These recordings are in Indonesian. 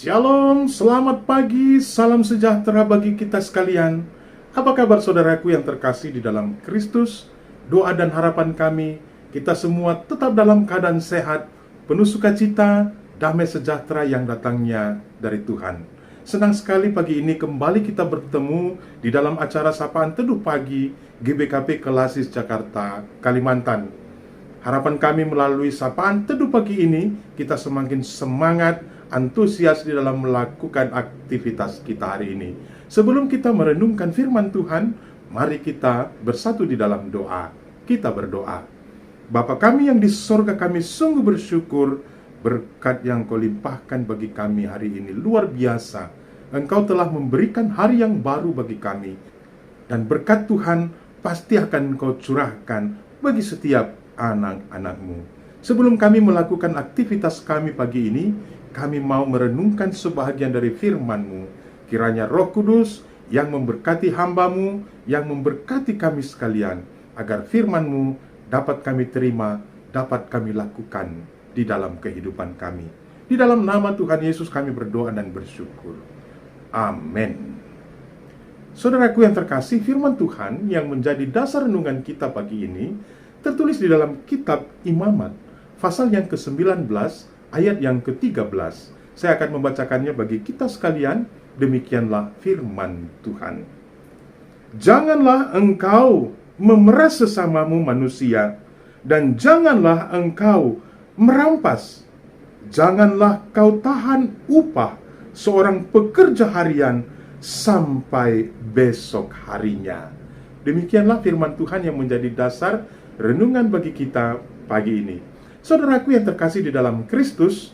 Shalom, selamat pagi, salam sejahtera bagi kita sekalian. Apa kabar saudaraku yang terkasih di dalam Kristus? Doa dan harapan kami, kita semua tetap dalam keadaan sehat, penuh sukacita, damai sejahtera yang datangnya dari Tuhan. Senang sekali pagi ini kembali kita bertemu di dalam acara Sapaan Teduh Pagi GBKP Kelasis Jakarta, Kalimantan. Harapan kami melalui Sapaan Teduh Pagi ini, kita semakin semangat, antusias di dalam melakukan aktivitas kita hari ini. Sebelum kita merenungkan firman Tuhan, mari kita bersatu di dalam doa. Kita berdoa. Bapa kami yang di sorga, kami sungguh bersyukur berkat yang Kau limpahkan bagi kami hari ini luar biasa. Engkau telah memberikan hari yang baru bagi kami, dan berkat Tuhan pasti akan Kau curahkan bagi setiap anak-anak-Mu. Sebelum kami melakukan aktivitas kami pagi ini, kami mau merenungkan sebahagian dari firman-Mu. Kiranya Roh Kudus yang memberkati hamba-Mu, yang memberkati kami sekalian, agar firman-Mu dapat kami terima, dapat kami lakukan di dalam kehidupan kami. Di dalam nama Tuhan Yesus kami berdoa dan bersyukur. Amin. Saudaraku yang terkasih, firman Tuhan yang menjadi dasar renungan kita pagi ini tertulis di dalam kitab Imamat, pasal yang ke-19, ayat yang ke-13. Saya akan membacakannya bagi kita sekalian. Demikianlah firman Tuhan. Janganlah engkau memeras sesamamu manusia, dan janganlah engkau merampas. Janganlah kau tahan upah seorang pekerja harian sampai besok harinya. Demikianlah firman Tuhan yang menjadi dasar renungan bagi kita pagi ini. Saudaraku yang terkasih di dalam Kristus,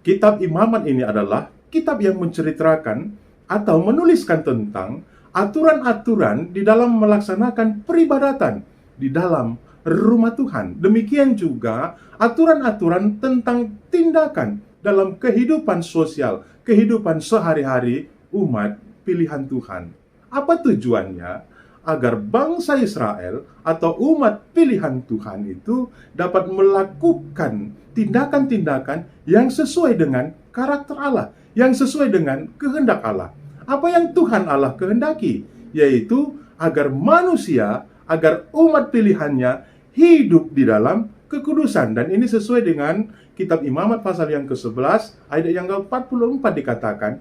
kitab Imamat ini adalah kitab yang menceritakan atau menuliskan tentang aturan-aturan di dalam melaksanakan peribadatan di dalam rumah Tuhan. Demikian juga aturan-aturan tentang tindakan dalam kehidupan sosial, kehidupan sehari-hari umat pilihan Tuhan. Apa tujuannya? Agar bangsa Israel atau umat pilihan Tuhan itu dapat melakukan tindakan-tindakan yang sesuai dengan karakter Allah, yang sesuai dengan kehendak Allah. Apa yang Tuhan Allah kehendaki? Yaitu agar manusia, agar umat pilihannya hidup di dalam kekudusan. Dan ini sesuai dengan kitab Imamat pasal yang ke-11 ayat yang ke-44 dikatakan,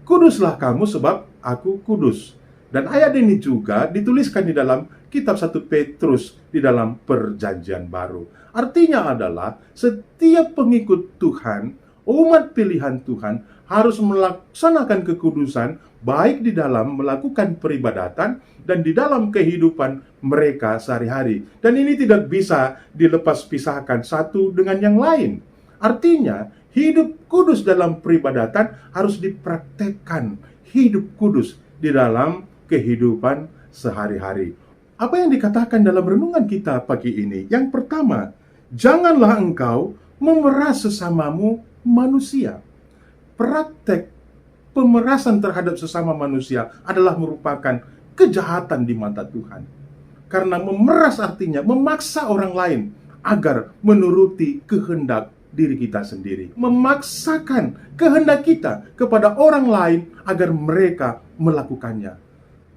"Kuduslah kamu sebab aku kudus." Dan ayat ini juga dituliskan di dalam kitab 1 Petrus di dalam Perjanjian Baru. Artinya adalah setiap pengikut Tuhan, umat pilihan Tuhan harus melaksanakan kekudusan baik di dalam melakukan peribadatan dan di dalam kehidupan mereka sehari-hari. Dan ini tidak bisa dilepas pisahkan satu dengan yang lain. Artinya hidup kudus dalam peribadatan harus dipraktekkan hidup kudus di dalam kehidupan sehari-hari. Apa yang dikatakan dalam renungan kita pagi ini? Yang pertama, janganlah engkau memeras sesamamu manusia. Praktek pemerasan terhadap sesama manusia adalah merupakan kejahatan di mata Tuhan. Karena memeras artinya memaksa orang lain agar menuruti kehendak diri kita sendiri. Memaksakan kehendak kita kepada orang lain agar mereka melakukannya.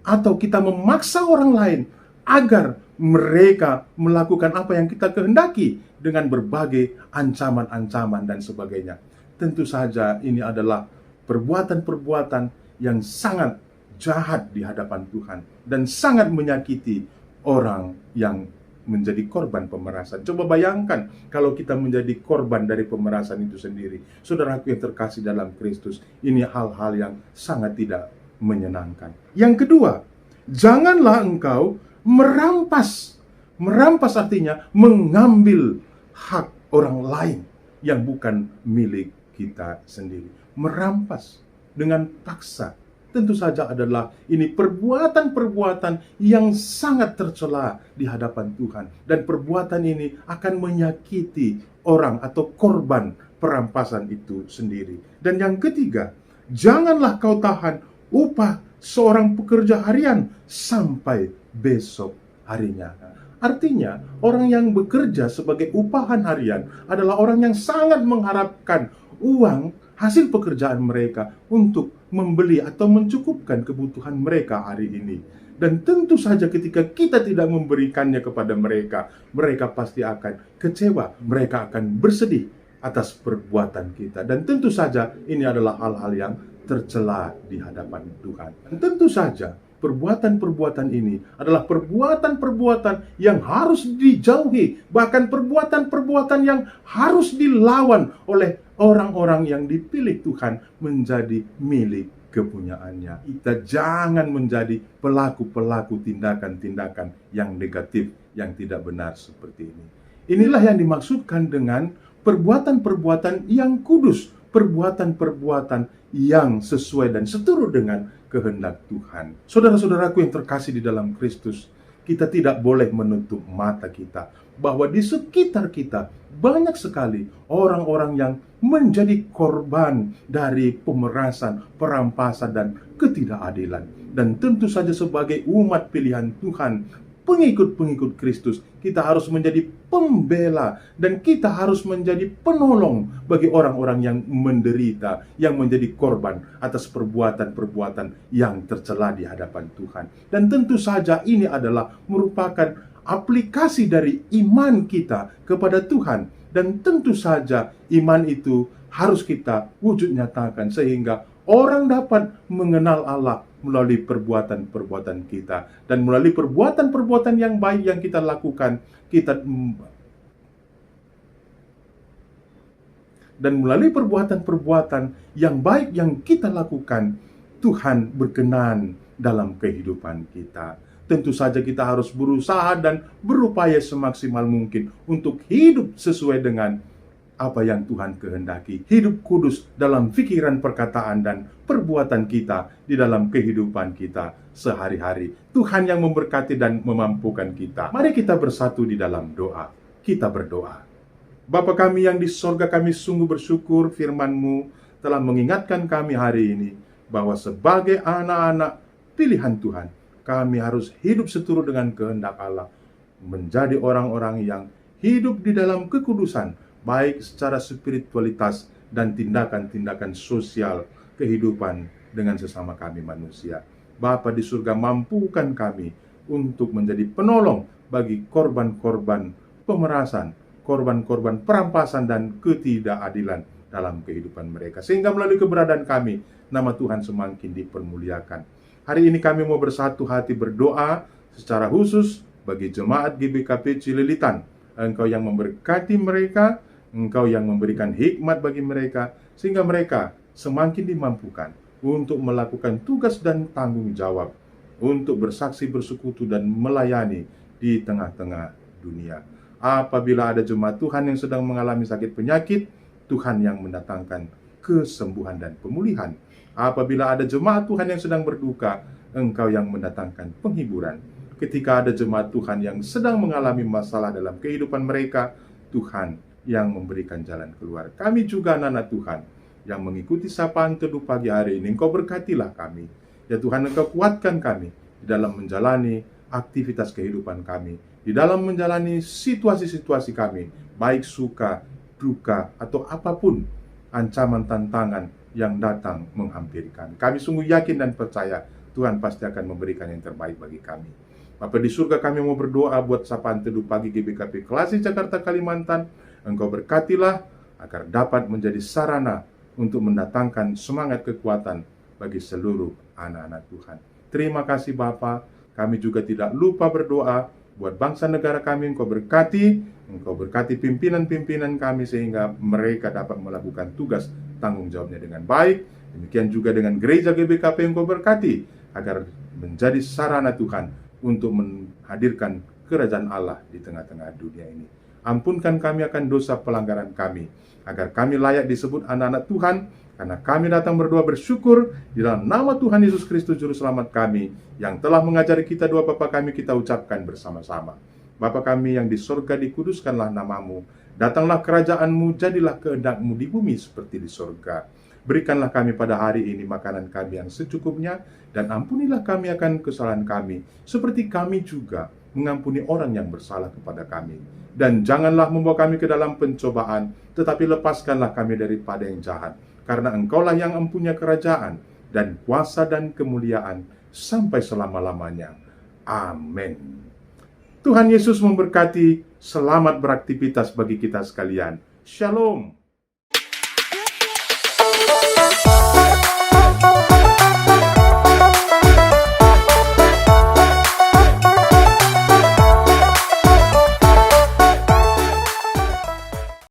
Atau kita memaksa orang lain agar mereka melakukan apa yang kita kehendaki dengan berbagai ancaman-ancaman dan sebagainya. Tentu saja ini adalah perbuatan-perbuatan yang sangat jahat di hadapan Tuhan dan sangat menyakiti orang yang menjadi korban pemerasan. Coba bayangkan kalau kita menjadi korban dari pemerasan itu sendiri. Saudaraku yang terkasih dalam Kristus, ini hal-hal yang sangat tidak menyenangkan. Yang kedua, janganlah engkau merampas. Merampas artinya mengambil hak orang lain yang bukan milik kita sendiri. Merampas dengan paksa tentu saja adalah ini perbuatan-perbuatan yang sangat tercela di hadapan Tuhan. Dan perbuatan ini akan menyakiti orang atau korban perampasan itu sendiri. Dan yang ketiga, janganlah kau tahan upah seorang pekerja harian sampai besok harinya. Artinya, orang yang bekerja sebagai upahan harian adalah orang yang sangat mengharapkan uang hasil pekerjaan mereka untuk membeli atau mencukupkan kebutuhan mereka hari ini. Dan tentu saja ketika kita tidak memberikannya kepada mereka, mereka pasti akan kecewa, mereka akan bersedih atas perbuatan kita. Dan tentu saja ini adalah hal-hal yang tercela di hadapan Tuhan. Dan tentu saja perbuatan-perbuatan ini adalah perbuatan-perbuatan yang harus dijauhi, bahkan perbuatan-perbuatan yang harus dilawan oleh orang-orang yang dipilih Tuhan menjadi milik kepunyaannya. Kita jangan menjadi pelaku-pelaku tindakan-tindakan yang negatif, yang tidak benar seperti ini. Inilah yang dimaksudkan dengan perbuatan-perbuatan yang kudus, perbuatan-perbuatan yang sesuai dan seturut dengan kehendak Tuhan. Saudara-saudaraku yang terkasih di dalam Kristus, kita tidak boleh menutup mata kita bahwa di sekitar kita banyak sekali orang-orang yang menjadi korban dari pemerasan, perampasan, dan ketidakadilan. Dan tentu saja sebagai umat pilihan Tuhan, pengikut-pengikut Kristus, kita harus menjadi pembela dan kita harus menjadi penolong bagi orang-orang yang menderita, yang menjadi korban atas perbuatan-perbuatan yang tercela di hadapan Tuhan. Dan tentu saja ini adalah merupakan aplikasi dari iman kita kepada Tuhan. Dan tentu saja iman itu harus kita wujud nyatakan sehingga orang dapat mengenal Allah melalui perbuatan-perbuatan kita. Dan melalui perbuatan-perbuatan yang baik yang kita lakukan, melalui perbuatan-perbuatan yang baik yang kita lakukan, Tuhan berkenan dalam kehidupan kita. Tentu saja kita harus berusaha dan berupaya semaksimal mungkin untuk hidup sesuai dengan apa yang Tuhan kehendaki. Hidup kudus dalam pikiran, perkataan, dan perbuatan kita di dalam kehidupan kita sehari-hari. Tuhan yang memberkati dan memampukan kita. Mari kita bersatu di dalam doa. Kita berdoa. Bapa kami yang di sorga, kami sungguh bersyukur firman-Mu telah mengingatkan kami hari ini bahwa sebagai anak-anak pilihan Tuhan, kami harus hidup seturut dengan kehendak Allah, menjadi orang-orang yang hidup di dalam kekudusan, baik secara spiritualitas dan tindakan-tindakan sosial kehidupan dengan sesama kami manusia. Bapa di surga, mampukan kami untuk menjadi penolong bagi korban-korban pemerasan, korban-korban perampasan dan ketidakadilan dalam kehidupan mereka. Sehingga melalui keberadaan kami, nama Tuhan semakin dipermuliakan. Hari ini kami mau bersatu hati berdoa secara khusus bagi jemaat GBKP Cililitan. Engkau yang memberkati mereka, Engkau yang memberikan hikmat bagi mereka, sehingga mereka semakin dimampukan untuk melakukan tugas dan tanggung jawab, untuk bersaksi, bersekutu, dan melayani di tengah-tengah dunia. Apabila ada jemaat Tuhan yang sedang mengalami sakit penyakit, Tuhan yang mendatangkan kesembuhan dan pemulihan. Apabila ada jemaat Tuhan yang sedang berduka, Engkau yang mendatangkan penghiburan. Ketika ada jemaat Tuhan yang sedang mengalami masalah dalam kehidupan mereka, Tuhan yang memberikan jalan keluar. Kami juga anak-anak Tuhan yang mengikuti sapaan teduh pagi hari ini, Engkau berkatilah kami. Ya Tuhan, Engkau kuatkan kami di dalam menjalani aktivitas kehidupan kami, di dalam menjalani situasi-situasi kami, baik suka, duka, atau apapun ancaman tantangan yang datang menghampiri kami. Kami sungguh yakin dan percaya Tuhan pasti akan memberikan yang terbaik bagi kami. Bapa di surga, kami mau berdoa buat sapaan teduh pagi GBKP Klasik Jakarta Kalimantan. Engkau berkatilah agar dapat menjadi sarana untuk mendatangkan semangat kekuatan bagi seluruh anak-anak Tuhan. Terima kasih Bapa. Kami juga tidak lupa berdoa buat bangsa negara kami. Engkau berkati pimpinan-pimpinan kami sehingga mereka dapat melakukan tugas tanggung jawabnya dengan baik. Demikian juga dengan gereja GBKP, Engkau berkati agar menjadi sarana Tuhan untuk menghadirkan kerajaan Allah di tengah-tengah dunia ini. Ampunkan kami akan dosa pelanggaran kami, agar kami layak disebut anak-anak Tuhan, karena kami datang berdoa bersyukur di dalam nama Tuhan Yesus Kristus Juru Selamat kami, yang telah mengajari kita doa Bapa kami, kita ucapkan bersama-sama. Bapa kami yang di sorga, dikuduskanlah namamu. Datanglah kerajaan-Mu, jadilah kehendak-Mu di bumi seperti di sorga. Berikanlah kami pada hari ini makanan kami yang secukupnya, dan ampunilah kami akan kesalahan kami, seperti kami juga mengampuni orang yang bersalah kepada kami. Dan janganlah membawa kami ke dalam pencobaan, tetapi lepaskanlah kami daripada yang jahat. karena Engkaulah yang mempunyai kerajaan dan kuasa dan kemuliaan sampai selama-lamanya. Amin. Tuhan Yesus memberkati. Selamat beraktivitas bagi kita sekalian. Shalom.